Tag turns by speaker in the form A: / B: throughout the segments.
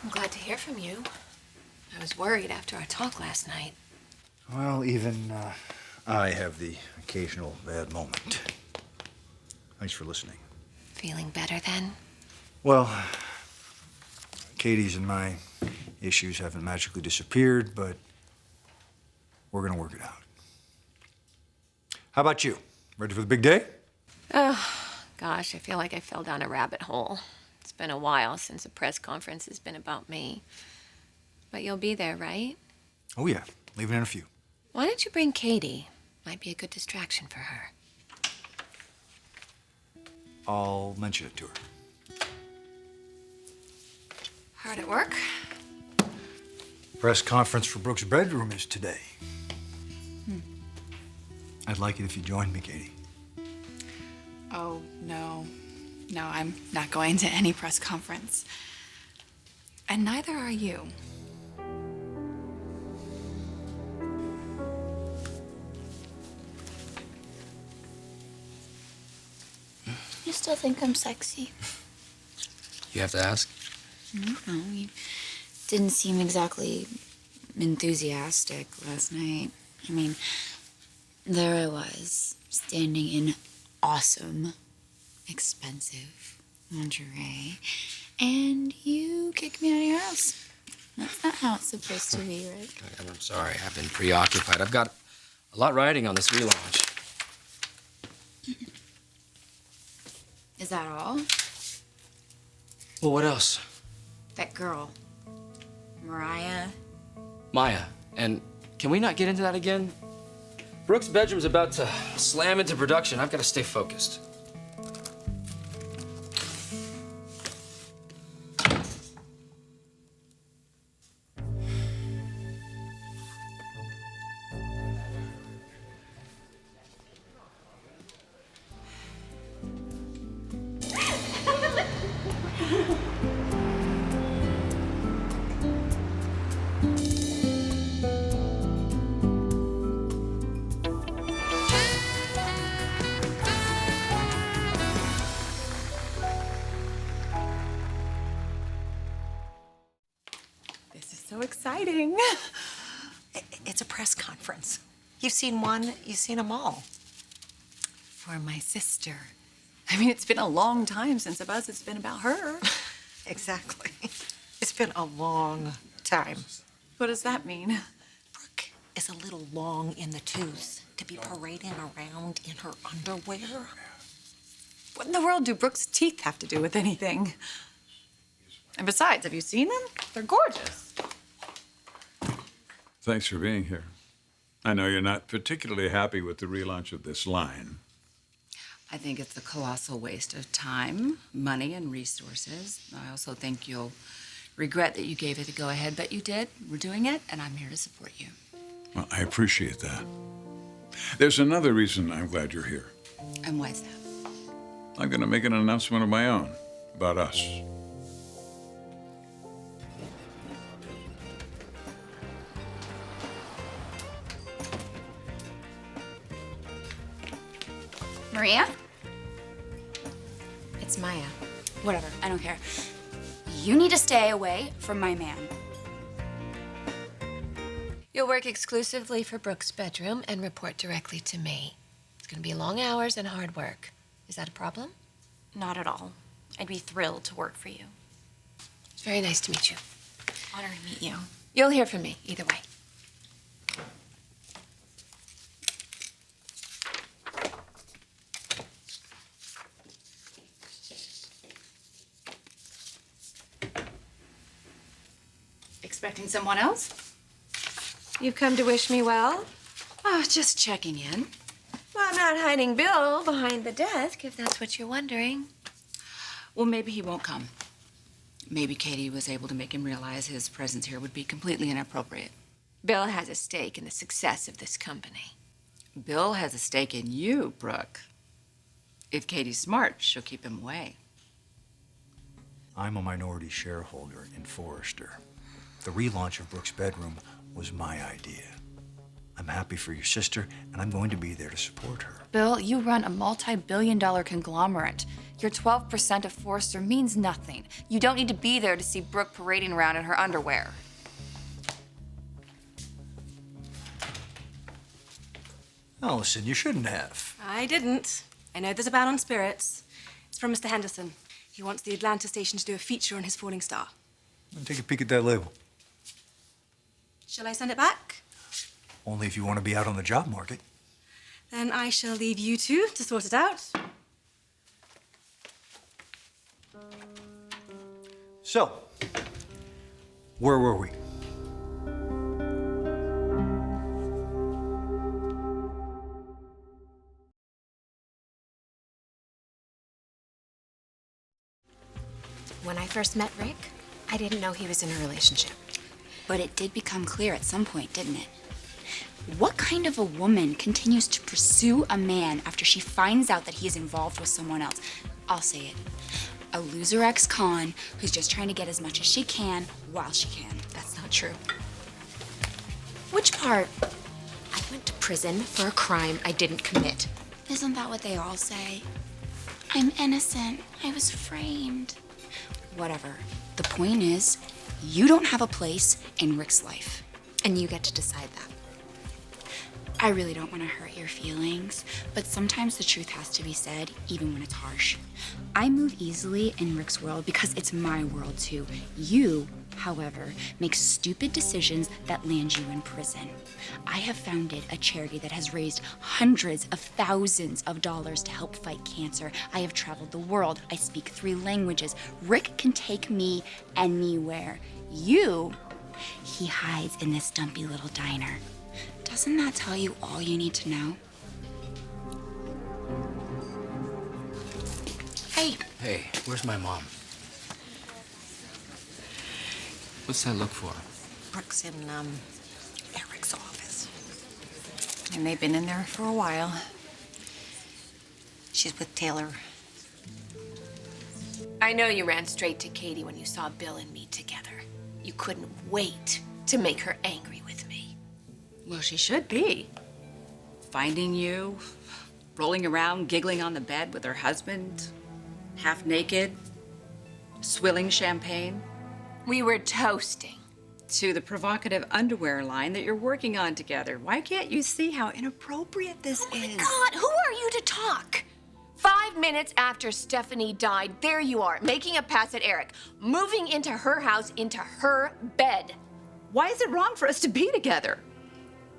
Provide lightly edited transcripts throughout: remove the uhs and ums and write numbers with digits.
A: I'm glad to hear from you. I was worried after our talk last night.
B: Well, even I have the occasional bad moment. Thanks for listening.
A: Feeling better then?
B: Well, Katie's and my issues haven't magically disappeared, but we're gonna work it out. How about you? Ready for the big day?
A: Oh, gosh, I feel like I fell down a rabbit hole. It's been a while since a press conference has been about me. But you'll be there, right?
B: Oh, yeah. Leaving in a few.
A: Why don't you bring Katie? Might be a good distraction for her.
B: I'll mention it to her.
A: Hard at work?
B: Press conference for Brooks' bedroom is today. I'd like it if you joined me, Katie.
C: Oh, no. No, I'm not going to any press conference. And neither are you.
D: You still think I'm sexy?
E: You have to ask?
D: No, you didn't seem exactly enthusiastic last night. I mean, there I was, standing in awesome, expensive lingerie, and you kicked me out of your house. That's not how it's supposed to be, right?
E: I'm sorry, I've been preoccupied. I've got a lot riding on this relaunch.
D: Is that all?
E: Well, what else?
D: That girl, Mariah.
E: Maya. And can we not get into that again? Brooks' bedroom's about to slam into production. I've got to stay focused.
C: This is so exciting.
F: It's a press conference. You've seen one, you've seen them all.
C: For my sister. I mean, it's been a long time since a buzz has been about her.
F: Exactly. It's been a long time.
C: What does that mean?
F: Brooke is a little long in the tooth to be parading around in her underwear.
C: What in the world do Brooke's teeth have to do with anything? And besides, have you seen them? They're gorgeous.
G: Thanks for being here. I know you're not particularly happy with the relaunch of this line.
H: I think it's a colossal waste of time, money, and resources. I also think you'll regret that you gave it a go-ahead, but you did. We're doing it, and I'm here to support you.
G: Well, I appreciate that. There's another reason I'm glad you're here.
H: And why is that?
G: I'm going to make an announcement of my own about us.
D: Maria?
A: It's Maya.
D: Whatever, I don't care. You need to stay away from my man.
A: You'll work exclusively for Brooks' bedroom and report directly to me. It's going to be long hours and hard work. Is that a problem?
D: Not at all. I'd be thrilled to work for you.
A: It's very nice to meet you.
D: Honor to meet you.
A: You'll hear from me either way.
H: Expecting someone else?
A: You've come to wish me well?
H: Oh, just checking in.
A: Well, I'm not hiding Bill behind the desk, if that's what you're wondering.
H: Well, maybe he won't come. Maybe Katie was able to make him realize his presence here would be completely inappropriate.
A: Bill has a stake in the success of this company.
H: Bill has a stake in you, Brooke. If Katie's smart, she'll keep him away.
B: I'm a minority shareholder in Forrester. The relaunch of Brooks' bedroom was my idea. I'm happy for your sister, and I'm going to be there to support her.
C: Bill, you run a multi-billion-dollar conglomerate. Your 12% of Forrester means nothing. You don't need to be there to see Brooke parading around in her underwear.
B: Allison, you shouldn't have.
I: I didn't. I know there's a ban on spirits. It's from Mr. Henderson. He wants the Atlanta station to do a feature on his falling star.
B: Take a peek at that label.
I: Shall I send it back?
B: Only if you want to be out on the job market.
I: Then I shall leave you two to sort it out.
B: So, where were we?
F: When I first met Rick, I didn't know he was in a relationship.
D: But it did become clear at some point, didn't it? What kind of a woman continues to pursue a man after she finds out that he is involved with someone else? I'll say it. A loser ex-con who's just trying to get as much as she can while she can.
F: That's not true.
D: Which part?
F: I went to prison for a crime I didn't commit.
D: Isn't that what they all say? I'm innocent. I was framed. Whatever. The point is, you don't have a place in Rick's life.
F: And you get to decide that.
D: I really don't want to hurt your feelings, but sometimes the truth has to be said, even when it's harsh. I move easily in Rick's world because it's my world too. You, however, make stupid decisions that land you in prison. I have founded a charity that has raised hundreds of thousands of dollars to help fight cancer. I have traveled the world. I speak 3 languages. Rick can take me anywhere. You, he hides in this dumpy little diner. Doesn't that tell you all you need to know? Hey.
E: Hey, where's my mom? What's that look for?
F: Brooke's in, Eric's office. And they've been in there for a while. She's with Taylor.
A: I know you ran straight to Katie when you saw Bill and me together. You couldn't wait to make her angry with me.
H: Well, she should be. Finding you, rolling around, giggling on the bed with her husband, half naked, swilling champagne.
A: We were toasting.
H: To the provocative underwear line that you're working on together. Why can't you see how inappropriate this is?
A: Oh my God, who are you to talk? 5 minutes after Stephanie died, there you are, making a pass at Eric, moving into her house, into her bed.
H: Why is it wrong for us to be together?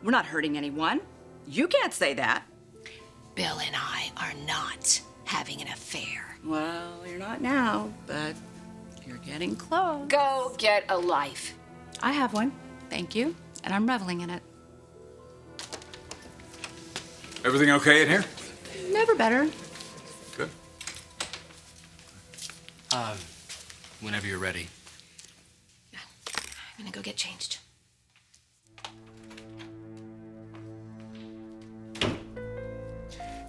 H: We're not hurting anyone. You can't say that.
A: Bill and I are not having an affair.
H: Well, you're not now, but you're getting close.
A: Go get a life.
H: I have one, thank you, and I'm reveling in it.
G: Everything okay in here?
H: Never better.
G: Good.
E: Whenever you're ready.
A: I'm gonna go get changed.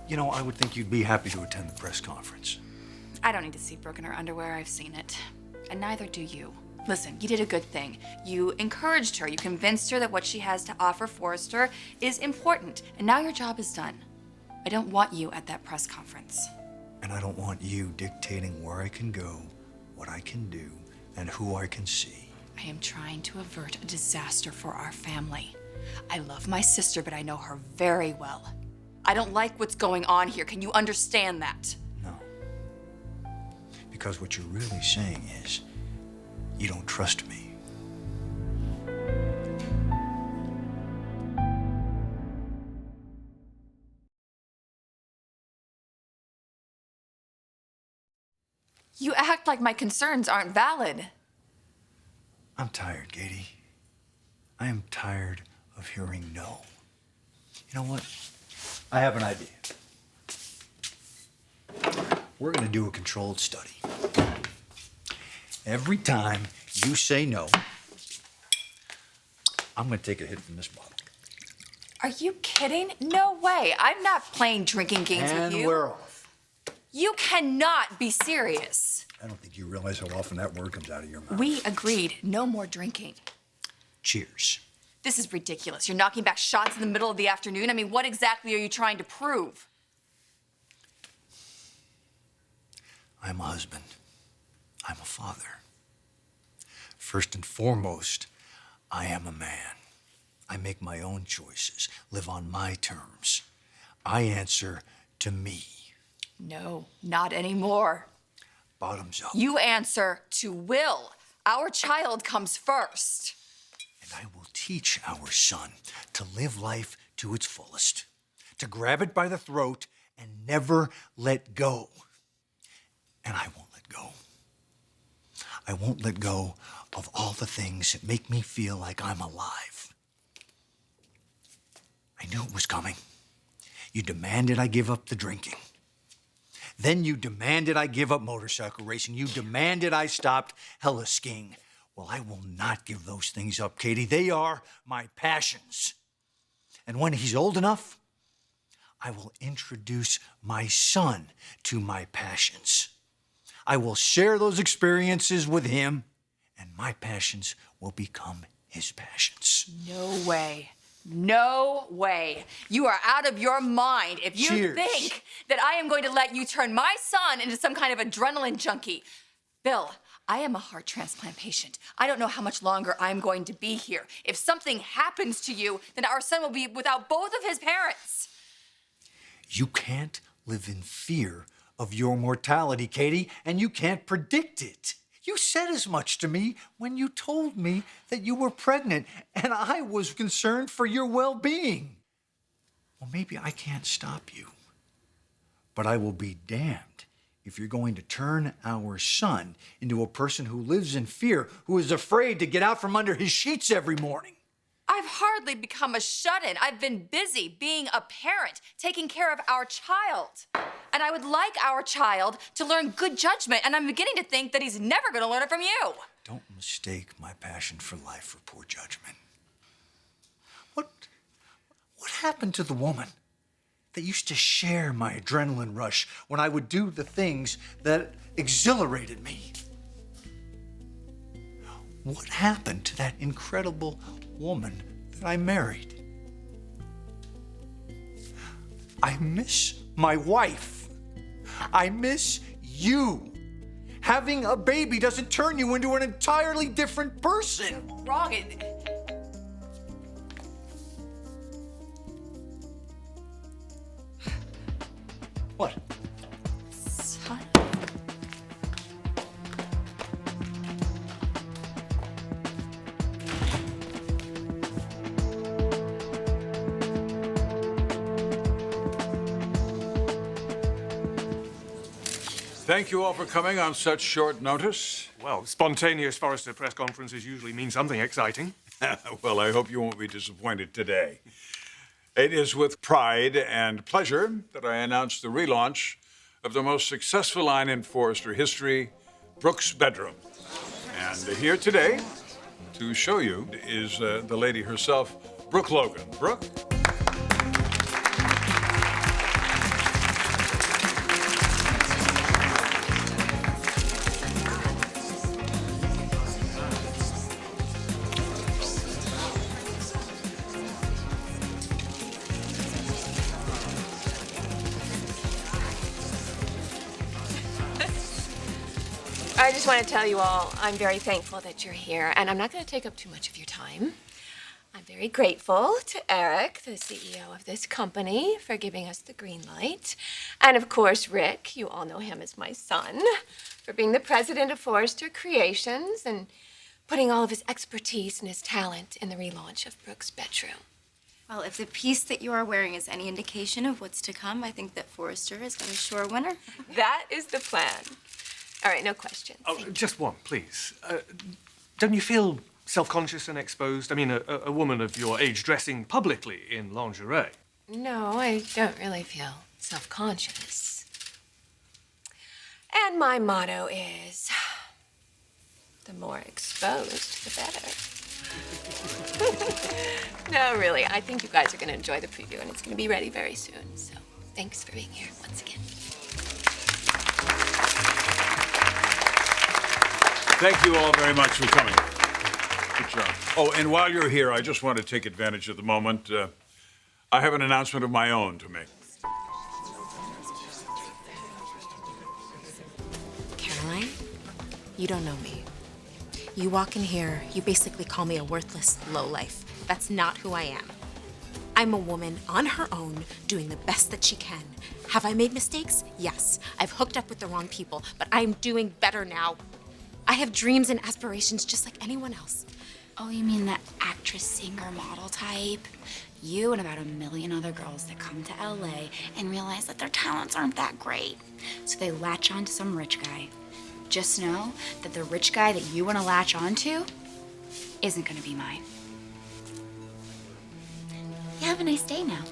B: You know, I would think you'd be happy to attend the press conference.
C: I don't need to see Brooke in her underwear. I've seen it. And neither do you. Listen, you did a good thing. You encouraged her. You convinced her that what she has to offer Forrester is important. And now your job is done. I don't want you at that press conference.
B: And I don't want you dictating where I can go, what I can do, and who I can see.
C: I am trying to avert a disaster for our family. I love my sister, but I know her very well. I don't like what's going on here. Can you understand that?
B: No. Because what you're really saying is, you don't trust me.
C: You act like my concerns aren't valid.
B: I'm tired, Katie. I am tired of hearing no. You know what? I have an idea. We're gonna do a controlled study. Every time you say no, I'm gonna take a hit from this bottle.
C: Are you kidding? No way. I'm not playing drinking games with
B: And
C: you.
B: we're off.
C: You cannot be serious.
B: I don't think you realize how often that word comes out of your mouth.
C: We agreed no more drinking.
B: Cheers.
C: This is ridiculous. You're knocking back shots in the middle of the afternoon. I mean, what exactly are you trying to prove?
B: I'm a husband. I'm a father. First and foremost, I am a man. I make my own choices, live on my terms. I answer to me.
C: No, not anymore.
B: Bottoms up.
C: You answer to Will. Our child comes first.
B: And I will teach our son to live life to its fullest, to grab it by the throat and never let go. And I won't let go. I won't let go of all the things that make me feel like I'm alive. I knew it was coming. You demanded I give up the drinking. Then you demanded I give up motorcycle racing. You demanded I stopped heli skiing. Well, I will not give those things up, Katie. They are my passions. And when he's old enough, I will introduce my son to my passions. I will share those experiences with him, and my passions will become his passions.
C: No way. No way. You are out of your mind if you
B: Cheers.
C: think that I am going to let you turn my son into some kind of adrenaline junkie. Bill, I am a heart transplant patient. I don't know how much longer I'm going to be here. If something happens to you, then our son will be without both of his parents.
B: You can't live in fear of your mortality, Katie, and you can't predict it. You said as much to me when you told me that you were pregnant, and I was concerned for your well-being. Well, maybe I can't stop you, but I will be damned if you're going to turn our son into a person who lives in fear, who is afraid to get out from under his sheets every morning.
C: I've hardly become a shut-in. I've been busy being a parent, taking care of our child. And I would like our child to learn good judgment, and I'm beginning to think that he's never going to learn it from you.
B: Don't mistake my passion for life for poor judgment. What happened to the woman that used to share my adrenaline rush when I would do the things that exhilarated me? What happened to that incredible woman that I married? I miss my wife. I miss you. Having a baby doesn't turn you into an entirely different person.
C: Wrong.
B: What?
C: Son.
G: Thank you all for coming on such short notice.
J: Well, spontaneous Forrester press conferences usually mean something exciting.
G: Well, I hope you won't be disappointed today. It is with pride and pleasure that I announce the relaunch of the most successful line in Forrester history, Brooks Bedroom. And here today to show you is the lady herself, Brooke Logan. Brooke?
A: I just want to tell you all, I'm very thankful that you're here, and I'm not going to take up too much of your time. I'm very grateful to Eric, the CEO of this company, for giving us the green light. And of course, Rick, you all know him as my son, for being the president of Forrester Creations and putting all of his expertise and his talent in the relaunch of Brooks Bedroom.
K: Well, if the piece that you are wearing is any indication of what's to come, I think that Forrester has got a sure winner.
A: That is the plan. All right, no questions.
J: Oh, just one, please. Don't you feel self-conscious and exposed? I mean, a woman of your age dressing publicly in lingerie.
A: No, I don't really feel self-conscious. And my motto is, the more exposed, the better. No, really, I think you guys are going to enjoy the preview, and it's going to be ready very soon. So thanks for being here once again.
G: Thank you all very much for coming. Good job. Oh, and while you're here, I just want to take advantage of the moment. I have an announcement of my own to make.
F: Caroline, you don't know me. You walk in here, you basically call me a worthless lowlife. That's not who I am. I'm a woman on her own, doing the best that she can. Have I made mistakes? Yes. I've hooked up with the wrong people, but I'm doing better now. I have dreams and aspirations just like anyone else.
D: Oh, you mean that actress, singer, model type? You and about a million other girls that come to LA and realize that their talents aren't that great. So they latch on to some rich guy. Just know that the rich guy that you want to latch onto isn't going to be mine. You have a nice day now.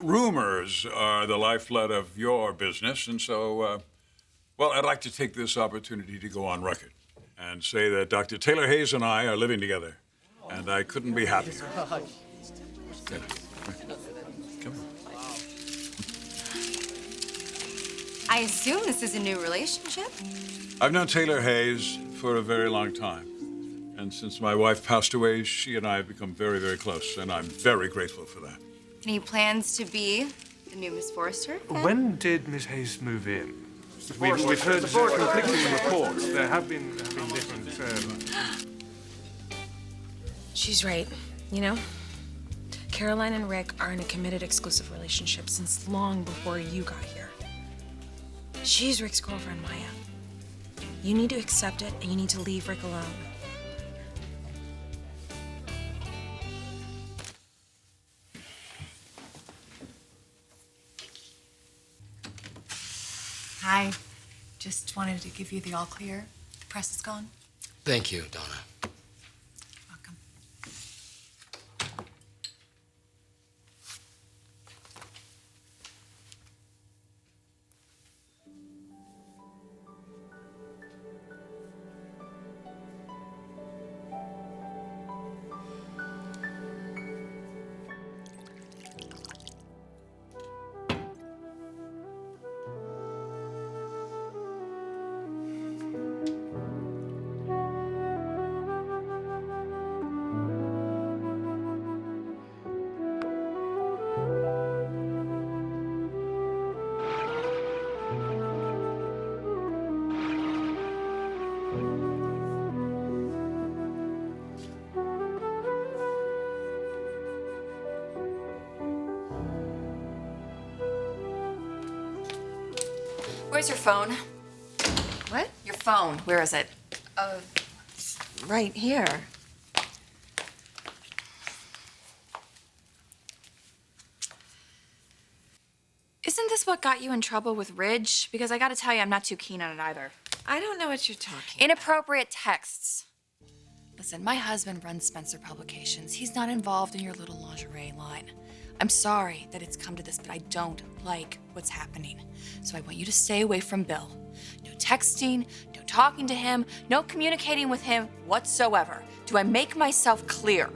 G: Rumors are the lifeblood of your business, and so, well, I'd like to take this opportunity to go on record and say that Dr. Taylor Hayes and I are living together, and I couldn't be happier. Taylor, come on.
K: I assume this is a new relationship?
G: I've known Taylor Hayes for a very long time, and since my wife passed away, she and I have become very, very close, and I'm very grateful for that.
K: Any plans to be the new Miss Forrester?
J: When did Miss Hayes move in? We've heard conflicting reports. There have been different.
L: She's right. You know, Caroline and Rick are in a committed exclusive relationship since long before you got here. She's Rick's girlfriend, Maya. You need to accept it, and you need to leave Rick alone.
C: Hi. Just wanted to give you the all clear. The press is gone.
E: Thank you, Donna.
C: Welcome. Where's your phone?
A: What?
C: Your phone. Where is it?
A: Right here.
C: Isn't this what got you in trouble with Ridge? Because I gotta tell you, I'm not too keen on it either.
A: I don't know what you're talking
C: Inappropriate texts. Listen, my husband runs Spencer Publications. He's not involved in your little lingerie line. I'm sorry that it's come to this, but I don't like what's happening. So I want you to stay away from Bill. No texting, no talking to him, no communicating with him whatsoever. Do I make myself clear?